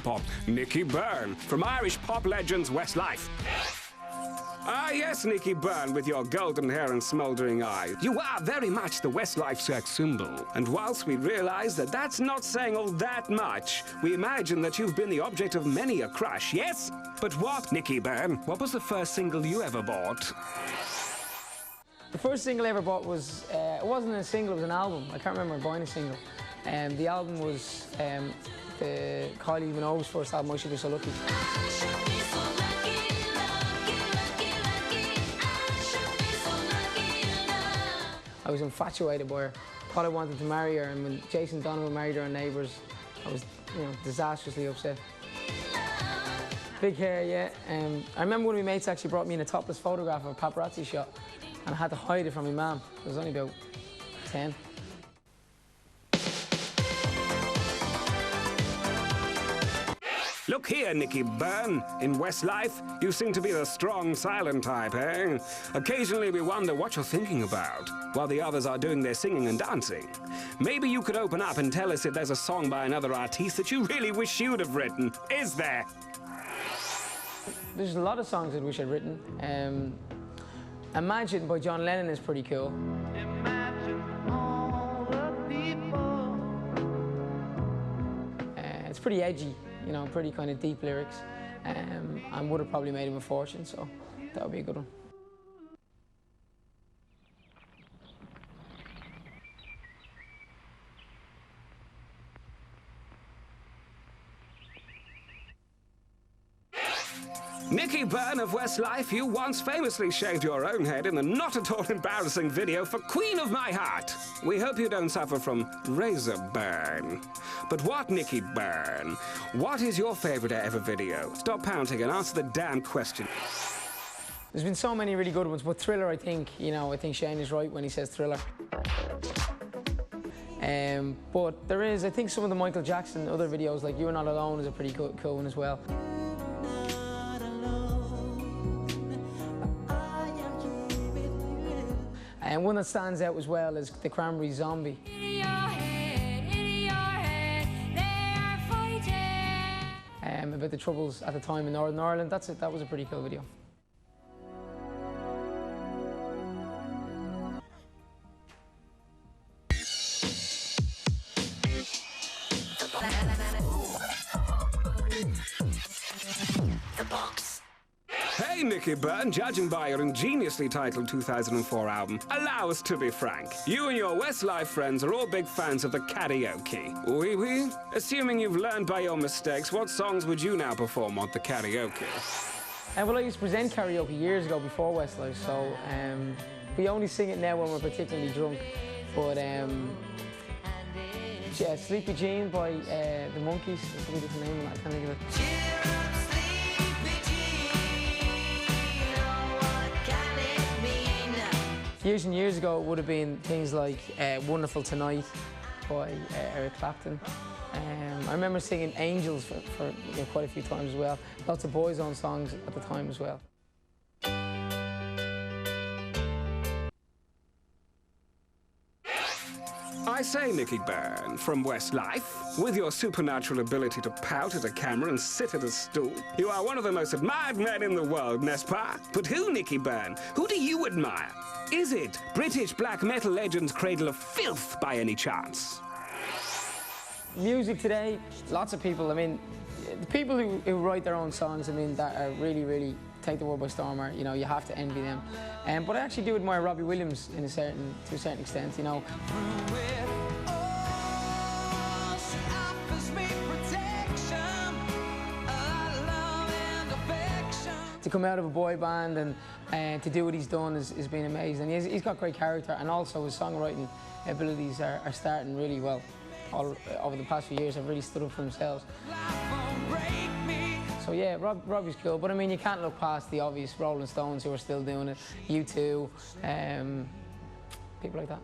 pop, Nicky Byrne, from Irish pop legends Westlife. Ah, yes, Nicky Byrne, with your golden hair and smouldering eyes. You are very much the Westlife sex symbol. And whilst we realise that that's not saying all that much, we imagine that you've been the object of many a crush, yes? But what, Nicky Byrne? What was the first single you ever bought? The first single I ever bought was, it wasn't a single, it was an album. I can't remember buying a single. The album was the Kylie Minogue's first album, I Should Be So Lucky. I was infatuated by her. Thought I wanted to marry her, and when Jason Donovan married her on Neighbours, I was, disastrously upset. Big hair, yeah. I remember one of my mates actually brought me in a topless photograph of a paparazzi shot, and I had to hide it from my mum. I was only about 10. Look here, Nicky Byrne. In Westlife, you seem to be the strong, silent type, eh? Occasionally we wonder what you're thinking about, while the others are doing their singing and dancing. Maybe you could open up and tell us if there's a song by another artiste that you really wish you'd have written. Is there? There's a lot of songs I wish I'd written. Imagine by John Lennon is pretty cool. Imagine all the people. It's pretty edgy, pretty kind of deep lyrics, and would have probably made him a fortune, so that would be a good one. Nicky Byrne of Westlife, you once famously shaved your own head in the not-at-all embarrassing video for Queen of My Heart. We hope you don't suffer from razor burn. But what, Nicky Byrne? What is your favourite ever video? Stop pouting and answer the damn question. There's been so many really good ones, but Thriller, I think Shane is right when he says Thriller. But there is, I think some of the Michael Jackson other videos, like You're Not Alone, is a pretty cool one as well. And one that stands out as well is the Cranberries' Zombie. In your head, they are fighting. About the troubles at the time in Northern Ireland. That was a pretty cool video. The box. Hey, Nicky Byrne, judging by your ingeniously titled 2004 album, allow us to be frank. You and your Westlife friends are all big fans of the karaoke. Oui, oui? Assuming you've learned by your mistakes, what songs would you now perform on the karaoke? Well, I used to present karaoke years ago before Westlife, so we only sing it now when we're particularly drunk. But yeah, Sleepy Jean by the Monkees, I forget the name of that, I can't think of it. Years and years ago, it would have been things like Wonderful Tonight by Eric Clapton. I remember singing Angels for quite a few times as well. Lots of Boyzone songs at the time as well. I say, Nicky Byrne, from Westlife, with your supernatural ability to pout at a camera and sit at a stool, you are one of the most admired men in the world, n'est-ce pas? But who, Nicky Byrne? Who do you admire? Is it British black metal legends Cradle of Filth by any chance? Music today, lots of people, the people who write their own songs, that are really take the world by storm, are, you have to envy them. But I actually do admire Robbie Williams to a certain extent, To come out of a boy band and to do what he's done has been amazing. He's got great character, and also his songwriting abilities are starting really well. Over the past few years have really stood up for themselves. So yeah, Robbie's cool, but you can't look past the obvious Rolling Stones who are still doing it, U2, people like that.